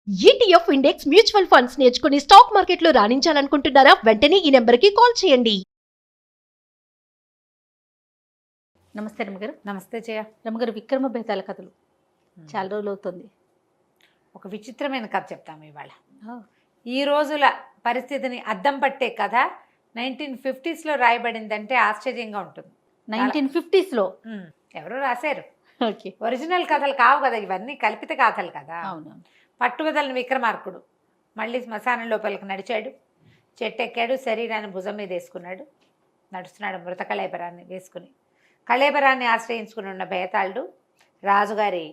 ETF index mutual funds నేర్చుకుని stock మార్కెట్లో రాణించాలనుకుంటున్నారా? వెంటనే ఈ నెంబర్కి కాల్ చేయండి. నమస్తే రమ్మగారు. నమస్తే జయ. రమ్మగారు, విక్రమ బేతాల కథలు చాలా రోజులు అవుతుంది. ఒక విచిత్రమైన కథ చెప్తాము ఇవాళ. ఈ రోజుల పరిస్థితిని అద్దం పట్టే కథ 1950s రాయబడిందంటే ఆశ్చర్యంగా ఉంటుంది. 1950s ఎవరో రాశారు. ఓకే, ఒరిజినల్ కథలు కావు కదా, ఇవన్నీ కల్పిత కథలు కదా. అవునవును. పట్టువదలని విక్రమార్కుడు మళ్ళీ శ్మశానం లోపలికి నడిచాడు, చెట్టు ఎక్కాడు, శరీరాన్ని భుజం మీద వేసుకున్నాడు, నడుస్తున్నాడు మృత కళేబరాన్ని వేసుకుని. కళేబరాన్ని ఆశ్రయించుకుని ఉన్న బేతాళుడు రాజుగారి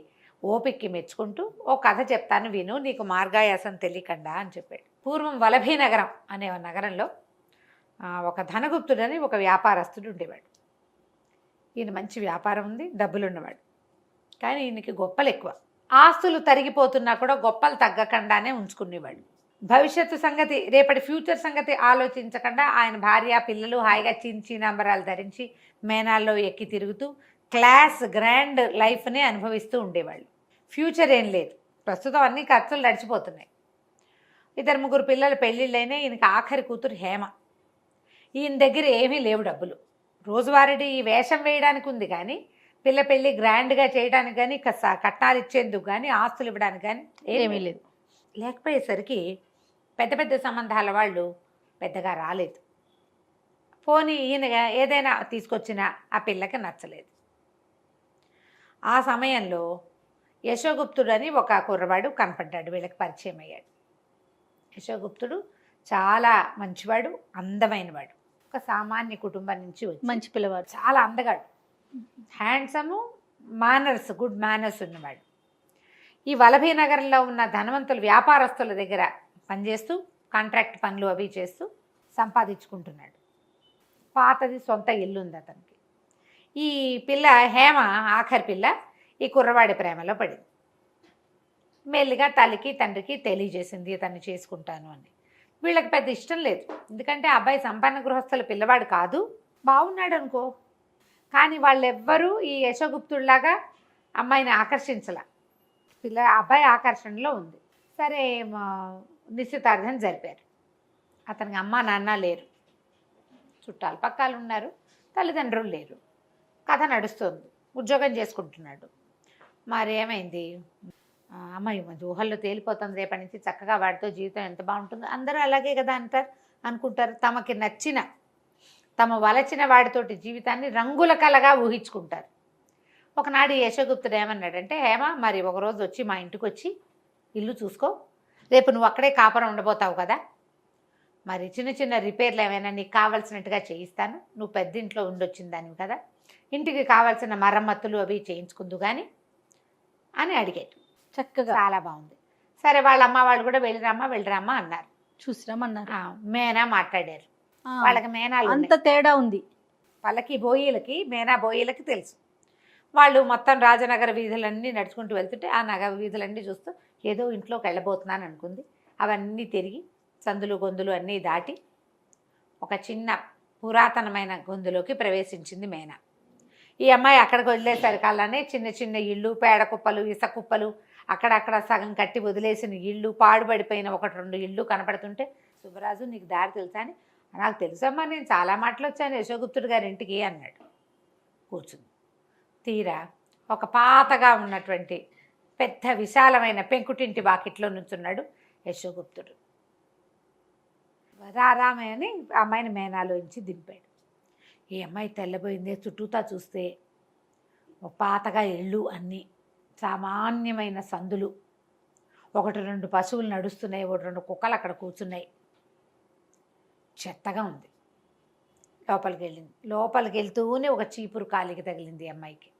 ఓపిక్కి మెచ్చుకుంటూ ఓ కథ చెప్తాను విను, నీకు మార్గాయాసం తెలియకుండా అని చెప్పాడు. పూర్వం వలభీ నగరం అనే నగరంలో ఒక ధనగుప్తుడని ఒక వ్యాపారస్తుడు ఉండేవాడు. ఈయన మంచి వ్యాపారం ఉంది, డబ్బులున్నవాడు. కానీ ఈయనకి గొప్పలు ఎక్కువ. ఆస్తులు తరిగిపోతున్నా కూడా గొప్పలు తగ్గకుండానే ఉంచుకునేవాడు. భవిష్యత్తు సంగతి, రేపటి ఫ్యూచర్ సంగతి ఆలోచించకుండా ఆయన భార్య పిల్లలు హాయిగా చీనాంబరాలు ధరించి మేనాల్లో ఎక్కి తిరుగుతూ క్లాస్ గ్రాండ్ లైఫ్ని అనుభవిస్తూ ఉండేవాళ్ళు. ఫ్యూచర్ ఏం లేదు, ప్రస్తుతం అన్ని ఖర్చులు నడిచిపోతున్నాయి. 2-3 పిల్లల పెళ్ళిళ్ళైనా ఈయనకి ఆఖరి కూతురు హేమ. ఈయన దగ్గర ఏమీ లేవు డబ్బులు. రోజువారీ వేషం వేయడానికి ఉంది కానీ పిల్ల పెళ్ళి గ్రాండ్గా చేయడానికి కానీ కట్నాలు ఇచ్చేందుకు కానీ ఆస్తులు ఇవ్వడానికి కానీ ఏమీ లేదు. లేకపోయేసరికి పెద్ద పెద్ద సంబంధాల వాళ్ళు పెద్దగా రాలేదు. పోనీ ఈయన ఏదైనా తీసుకొచ్చినా ఆ పిల్లకి నచ్చలేదు. ఆ సమయంలో యశోగుప్తుడు అని ఒక కుర్రవాడు కనపడ్డాడు, వీళ్ళకి పరిచయం అయ్యాడు. యశోగుప్తుడు చాలా మంచివాడు, అందమైనవాడు. ఒక సామాన్య కుటుంబం నుంచి వచ్చి మంచి పిల్లవాడు, చాలా అందగాడు, హ్యాండ్సము, మేనర్స్, గుడ్ మేనర్స్ ఉన్నవాడు. ఈ వలభీ నగరంలో ఉన్న ధనవంతుల వ్యాపారస్తుల దగ్గర పనిచేస్తూ కాంట్రాక్ట్ పనులు అవి చేస్తూ సంపాదించుకుంటున్నాడు. పాతది సొంత ఇల్లు ఉంది అతనికి. ఈ పిల్ల హేమ ఆఖరి పిల్ల ఈ కుర్రవాడి ప్రేమలో పడింది. మెల్లిగా తల్లికి తండ్రికి తెలియజేసింది ఇతన్ని చేసుకుంటాను అని. వీళ్ళకి పెద్ద ఇష్టం లేదు, ఎందుకంటే అబ్బాయి సంపన్న గృహస్థుల పిల్లవాడు కాదు, బాగున్నాడు అనుకో. కానీ వాళ్ళెవ్వరూ ఈ యశోగుప్తుడిలాగా అమ్మాయిని ఆకర్షించలే. అబ్బాయి ఆకర్షణలో ఉంది. సరే, నిశ్చితార్థం జరిపారు. అతనికి అమ్మ నాన్న లేరు, చుట్టాలు పక్కాలు ఉన్నారు, తల్లిదండ్రులు లేరు. కథ నడుస్తుంది, ఉద్యోగం చేసుకుంటున్నాడు. మరి ఏమైంది, అమ్మాయి ఊహల్లో తేలిపోతుంది, రేపటి నుంచి చక్కగా వాడితో జీవితం ఎంత బాగుంటుందో. అందరూ అలాగే కదా అనుకుంటారు. తమకి నచ్చిన, తమ వలచిన వాడితోటి జీవితాన్ని రంగుల కలగా ఊహించుకుంటారు. ఒకనాడు యశోగుప్తుడు ఏమన్నాడంటే, హేమ మరి ఒకరోజు వచ్చి మా ఇంటికి వచ్చి ఇల్లు చూసుకో, రేపు నువ్వు అక్కడే కాపురం ఉండబోతావు కదా, మరి చిన్న చిన్న రిపేర్లు ఏమైనా నీకు కావాల్సినట్టుగా చేయిస్తాను, నువ్వు పెద్ద ఇంట్లో ఉండొచ్చిన దానివి కదా, ఇంటికి కావాల్సిన మరమ్మతులు అవి చేయించుకుందు కానీ అని అడిగాడు. చక్కగా చాలా బాగుంది. సరే, వాళ్ళ అమ్మ వాళ్ళు కూడా వెళ్ళిరామ్మా అన్నారు. చూసిరామన్నారు. మేనా మాట్లాడారు. వాళ్ళకి మేనాలు అంత తేడా ఉంది. వాళ్ళకి బోయిలకి, మేనా బోయిలకి తెలుసు. వాళ్ళు మొత్తం రాజనగర వీధులన్నీ నడుచుకుంటూ వెళ్తుంటే ఆ నగర వీధులన్నీ చూస్తూ ఏదో ఇంట్లోకి వెళ్ళబోతున్నాను అనుకుంది. అవన్నీ తిరిగి సందులు గొంతులు అన్నీ దాటి ఒక చిన్న పురాతనమైన గొంతులోకి ప్రవేశించింది మేనా. ఈ అమ్మాయి అక్కడికి వదిలేసరికల్లానే చిన్న చిన్న ఇళ్ళు, పేడ కుప్పలు, ఇస కుప్పలు, అక్కడక్కడ సగం కట్టి వదిలేసిన ఇళ్ళు, పాడుబడిపోయిన 1-2 ఇళ్ళు కనపడుతుంటే, సుబ్బరాజు నీకు దారి తెలుసా అని, నాకు తెలుసమ్మా, నేను చాలా మాటలు వచ్చాను యశోగుప్తుడు గారి ఇంటికి అన్నాడు. కూర్చుంది. తీరా ఒక పాతగా ఉన్నటువంటి పెద్ద విశాలమైన పెంకుటింటి వాకిట్లో నుంచున్నాడు యశోగుప్తుడు. రారామే అని అమ్మాయిని మేనాలోంచి దింపాడు. ఈ అమ్మాయి తెల్లబోయిందే, చుట్టూతా చూస్తే ఒక పాతగా ఇళ్ళు, అన్నీ సామాన్యమైన సందులు, 1-2 పశువులు నడుస్తున్నాయి, 1-2 కుక్కలు అక్కడ కూర్చున్నాయి. చెత్తగా ఉంది. లోపలికి వెళ్తూనే ఒక చీపురు కాలికి తగిలింది అమ్మాయికి.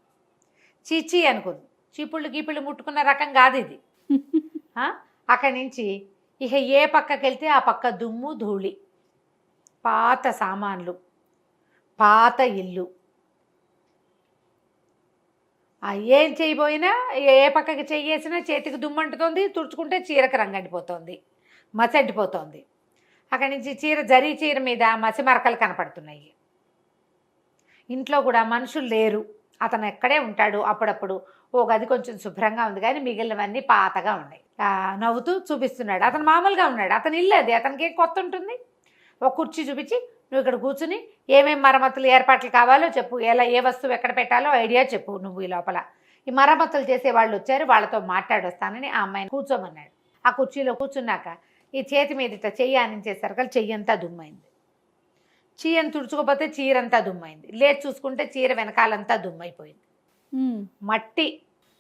చీచీ అనుకుంది. చీపుళ్ళు గీపుళ్ళు ముట్టుకున్న రకం కాదు ఇది. అక్కడి నుంచి ఇక ఏ పక్కకి వెళ్తే ఆ పక్క దుమ్ము ధూళి, పాత సామాన్లు, పాత ఇల్లు. ఏం చేయబోయినా, ఏ పక్కకి చెయ్యేసినా చేతికి దుమ్మంటుతోంది, తుడుచుకుంటే చీరకు రంగంటిపోతుంది, మసంటిపోతుంది. అక్కడి నుంచి జరీ చీర మీద మసి మరకలు కనపడుతున్నాయి. ఇంట్లో కూడా మనుషులు లేరు, అతను ఎక్కడే ఉంటాడు. అప్పుడప్పుడు ఓ గది కొంచెం శుభ్రంగా ఉంది కానీ మిగిలినవన్నీ పాతగా ఉన్నాయి. నవ్వుతూ చూపిస్తున్నాడు. అతను మామూలుగా ఉన్నాడు, అతను ఇల్లు అది, అతనికి ఏం కొత్త ఉంటుంది. ఒక కుర్చీ చూపించి నువ్వు ఇక్కడ కూర్చుని ఏమేమి మరమ్మతులు ఏర్పాట్లు కావాలో చెప్పు, ఎలా ఏ వస్తువు ఎక్కడ పెట్టాలో ఐడియా చెప్పు. నువ్వు ఈ లోపల ఈ మరమ్మతులు చేసే వాళ్ళు వచ్చారు, వాళ్ళతో మాట్లాడొస్తానని ఆ అమ్మాయిని కూర్చోమన్నాడు. ఆ కుర్చీలో కూర్చున్నాక ఈ చేతి మీద ఇట్లా చెయ్యి ఆనించేసరికి చెయ్యంతా దుమ్మైంది. చీరను తుడుచుకోపోతే చీరంతా దుమ్మైంది. లేచి చూసుకుంటే చీర వెనకాలంతా దుమ్మైపోయింది. మట్టి,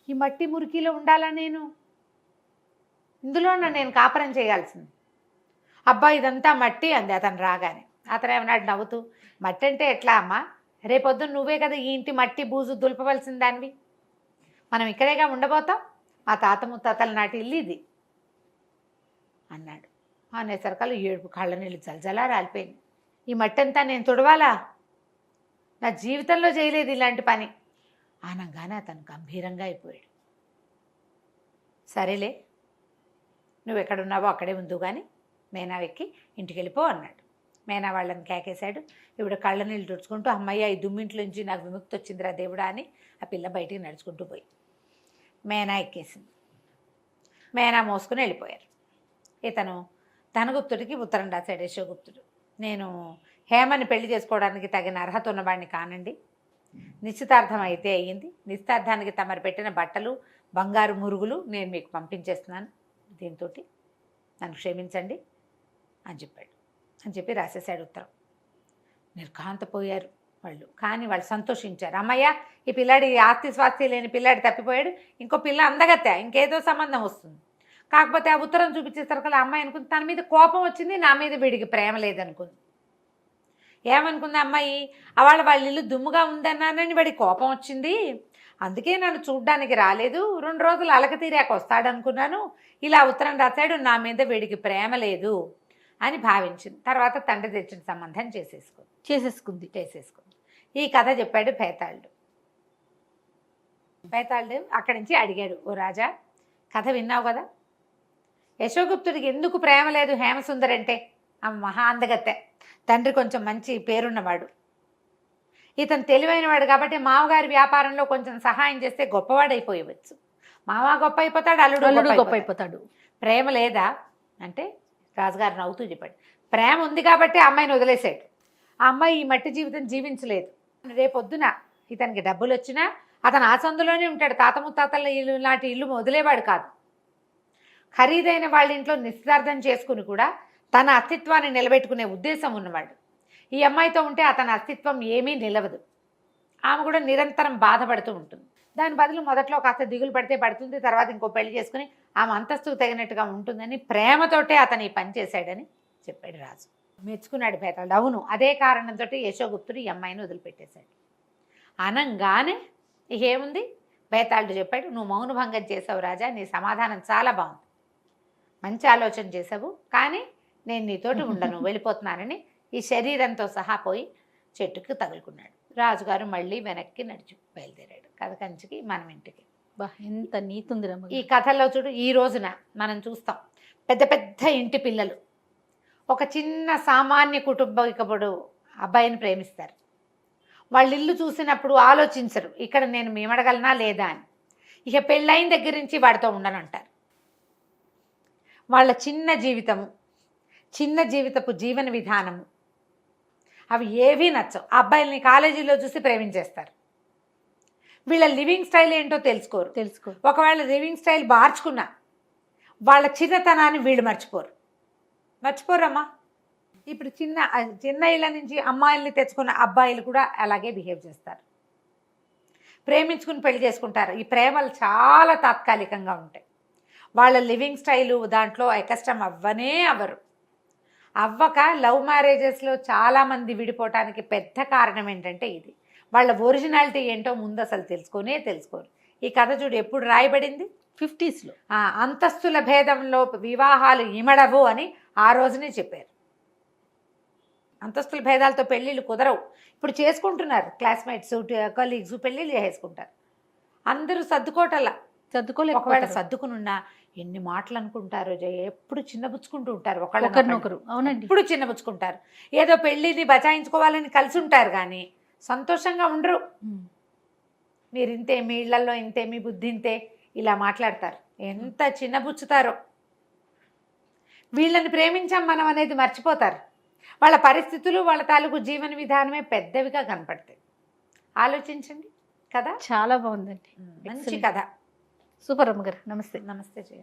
ఈ మట్టి మురికిలో ఉండాలా నేను? ఇందులోనే నేను కాపురం చేయాల్సింది. అబ్బా ఇదంతా మట్టి అంది అతను రాగానే. అతను ఏమన్నాడు నవ్వుతూ, మట్టి అంటే ఎట్లా అమ్మా, రేపొద్దున నువ్వే కదా ఈ ఇంటి మట్టి బూజు దులపవలసిన దానివి, మనం ఇక్కడేగా ఉండబోతాం, మా తాత ముత్తాతల నాటి ఇల్లు ఇది అన్నాడు. అనేసరికలు ఏడుపు కళ్ళ నీళ్ళు జలజలా రాలిపోయింది. ఈ మట్టి అంతా నేను తుడవాలా? నా జీవితంలో చేయలేదు ఇలాంటి పని అనగానే అతను గంభీరంగా అయిపోయాడు. సరేలే, నువ్వు ఎక్కడున్నావో అక్కడే ఉందు కానీ మేనా ఎక్కి ఇంటికి వెళ్ళిపో అన్నాడు. మేనా వాళ్ళని కేకేశాడు. ఇప్పుడు కళ్ళ నీళ్ళు తుడుచుకుంటూ, అమ్మయ్య ఈ దుమ్మింట్లోంచి నాకు విముక్తి వచ్చిందిరా దేవుడా అని ఆ పిల్ల బయటికి నడుచుకుంటూ పోయి మేనా ఎక్కేసింది. మేనా మోసుకుని వెళ్ళిపోయారు. ఇతను ధనగుప్తుడికి ఉత్తరం రాశాడు యశోగుప్తుడు. నేను హేమని పెళ్లి చేసుకోవడానికి తగిన అర్హత ఉన్నవాడిని కానండి. నిశ్చితార్థం అయితే అయ్యింది. నిశ్చితార్థానికి తమరు పెట్టిన బట్టలు బంగారు మురుగులు నేను మీకు పంపించేస్తున్నాను. దీంతో నన్ను క్షమించండి అని చెప్పాడు. అని చెప్పి రాసేసాడు ఉత్తరం. నిర్ఘాంతపోయారు వాళ్ళు. కానీ వాళ్ళు సంతోషించారు. అమ్మయ్య ఈ పిల్లాడి ఆస్తి స్వాస్తి లేని పిల్లాడి తప్పిపోయాడు, ఇంకో పిల్ల అందగత్తే, ఇంకేదో సంబంధం వస్తుంది. కాకపోతే ఆ ఉత్తరం చూపించేసరికి ఆ అమ్మాయి అనుకుంది తన మీద కోపం వచ్చింది, నా మీద వీడికి ప్రేమ లేదనుకుంది. ఏమనుకుంది అమ్మాయి, వాళ్ళ ఇల్లు దుమ్ముగా ఉందన్నానని వాడికి కోపం వచ్చింది, అందుకే నన్ను చూడ్డానికి రాలేదు, 2 రోజులు అలక తీరాక వస్తాడనుకున్నాను, ఇలా ఉత్తరం రాశాడు, నా మీద వీడికి ప్రేమ లేదు అని భావించింది. తర్వాత తండ్రి తెచ్చిన సంబంధం చేసేసుకుంది. ఈ కథ చెప్పాడు బేతాళుడు. బేతాళుడు అక్కడి నుంచి అడిగాడు, ఓ రాజా కథ విన్నావు కదా, యశోగుప్తుడికి ఎందుకు ప్రేమ లేదు హేమసుందరి అంటే? ఆమె మహా అందగత్తె, తండ్రి కొంచెం మంచి పేరున్నవాడు, ఇతను తెలివైనవాడు కాబట్టి మామగారి వ్యాపారంలో కొంచెం సహాయం చేస్తే గొప్పవాడైపోయవచ్చు. మామ గొప్ప అయిపోతాడు, అల్లుడు గొప్ప అయిపోతాడు. ప్రేమ లేదా అంటే రాజుగారు నవ్వుతూ చెప్పాడు, ప్రేమ ఉంది కాబట్టి ఆ అమ్మాయిని వదిలేశాడు. ఆ అమ్మాయి ఈ మట్టి జీవితం జీవించలేదు. రేపొద్దున ఇతనికి డబ్బులు వచ్చినా అతను ఆ సందులోనే ఉంటాడు. తాత ముత్తాతల ఇల్లు లాంటి ఇల్లు వదిలేవాడు కాదు. ఖరీదైన వాళ్ళ ఇంట్లో నిశ్చితార్థం చేసుకుని కూడా తన అస్తిత్వాన్ని నిలబెట్టుకునే ఉద్దేశం ఉన్నవాడు. ఈ అమ్మాయితో ఉంటే అతని అస్తిత్వం ఏమీ నిలవదు. ఆమె కూడా నిరంతరం బాధపడుతూ ఉంటుంది. దాని బదులు మొదట్లో కాస్త దిగులు పడితే పడుతుంది, తర్వాత ఇంకో పెళ్లి చేసుకుని ఆమె అంతస్తుకు తగినట్టుగా ఉంటుందని ప్రేమతోటే అతను ఈ పని చేశాడని చెప్పాడు రాజు. మెచ్చుకున్నాడు బేతాళుడు. అవును, అదే కారణంతో యశోగుప్తుడు ఈ అమ్మాయిని వదిలిపెట్టేశాడు అనంగానే ఏముంది, బేతాళుడు చెప్పాడు, నువ్వు మౌనభంగం చేసావు రాజా, నీ సమాధానం చాలా బాగుంది, మంచి ఆలోచన చేసావు, కానీ నేను నీతోటి ఉండను, వెళ్ళిపోతున్నానని ఈ శరీరంతో సహా పోయి చెట్టుకు తగులుకున్నాడు. రాజుగారు మళ్ళీ వెనక్కి నడిచి బయలుదేరాడు కథ కంచికి, మనం ఇంటికి. ఎంత నీతుంది ఈ కథల్లో చూడు, ఈ రోజున మనం చూస్తాం పెద్ద పెద్ద ఇంటి పిల్లలు ఒక చిన్న సామాన్య కుటుంబీకుడు అబ్బాయిని ప్రేమిస్తారు. వాళ్ళ ఇల్లు చూసినప్పుడు ఆలోచించరు ఇక్కడ నేను మేమడగలనా లేదా అని. ఇక పెళ్ళైన దగ్గర నుంచి వాడితో ఉండనంటారు. వాళ్ళ చిన్న జీవితము, చిన్న జీవితపు జీవన విధానము అవి ఏవీ నచ్చవు. ఆ అబ్బాయిల్ని కాలేజీలో చూసి ప్రేమించేస్తారు. వీళ్ళ లివింగ్ స్టైల్ ఏంటో తెలుసుకోరు. ఒకవేళ లివింగ్ స్టైల్ మార్చుకున్నా వాళ్ళ చిన్నతనాన్ని వీళ్ళు మర్చిపోరమ్మా. ఇప్పుడు చిన్న ఇళ్ళ నుంచి అమ్మాయిల్ని తెచ్చుకున్న అబ్బాయిలు కూడా అలాగే బిహేవ్ చేస్తారు. ప్రేమించుకుని పెళ్లి చేసుకుంటారు. ఈ ప్రేమలు చాలా తాత్కాలికంగా ఉంటాయి. వాళ్ళ లివింగ్ స్టైలు దాంట్లో కష్టం అవ్వరు. అవ్వక లవ్ మ్యారేజెస్లో చాలామంది విడిపోవటానికి పెద్ద కారణం ఏంటంటే ఇది. వాళ్ళ ఒరిజినాలిటీ ఏంటో ముందు అసలు తెలుసుకోరు. ఈ కథ చూడు ఎప్పుడు రాయబడింది, 50s. అంతస్తుల భేదంలో వివాహాలు ఇమడవు అని ఆ రోజునే చెప్పారు. అంతస్తుల భేదాలతో పెళ్ళిళ్ళు కుదరవు. ఇప్పుడు చేసుకుంటున్నారు, క్లాస్మేట్స్ కలీగ్స్ పెళ్ళిళ్ళు చేసుకుంటారు. అందరూ ఒకవేళ సర్దుకునున్నా ఎన్ని మాటలు అనుకుంటారో, ఎప్పుడు చిన్నబుచ్చుకుంటూ ఉంటారు ఒకళ్ళనొకరు. అవునండి, ఇప్పుడు చిన్నబుచ్చుకుంటారు. ఏదో పెళ్ళిని బచాయించుకోవాలని కలిసి ఉంటారు కానీ సంతోషంగా ఉండరు. మీరు ఇంతే, మీ ఇళ్లలో ఇంతే, మీ బుద్ధి ఇంతే, ఇలా మాట్లాడతారు. ఎంత చిన్నబుచ్చుతారో. వీళ్ళని ప్రేమించాం మనం అనేది మర్చిపోతారు. వాళ్ళ పరిస్థితులు, వాళ్ళ తాలూకు జీవన విధానమే పెద్దవిగా కనపడతాయి. ఆలోచించండి కదా. చాలా బాగుందండి. మంచి కథ. సూపర్ అమ్మగారు. నమస్తే. నమస్తే జయ.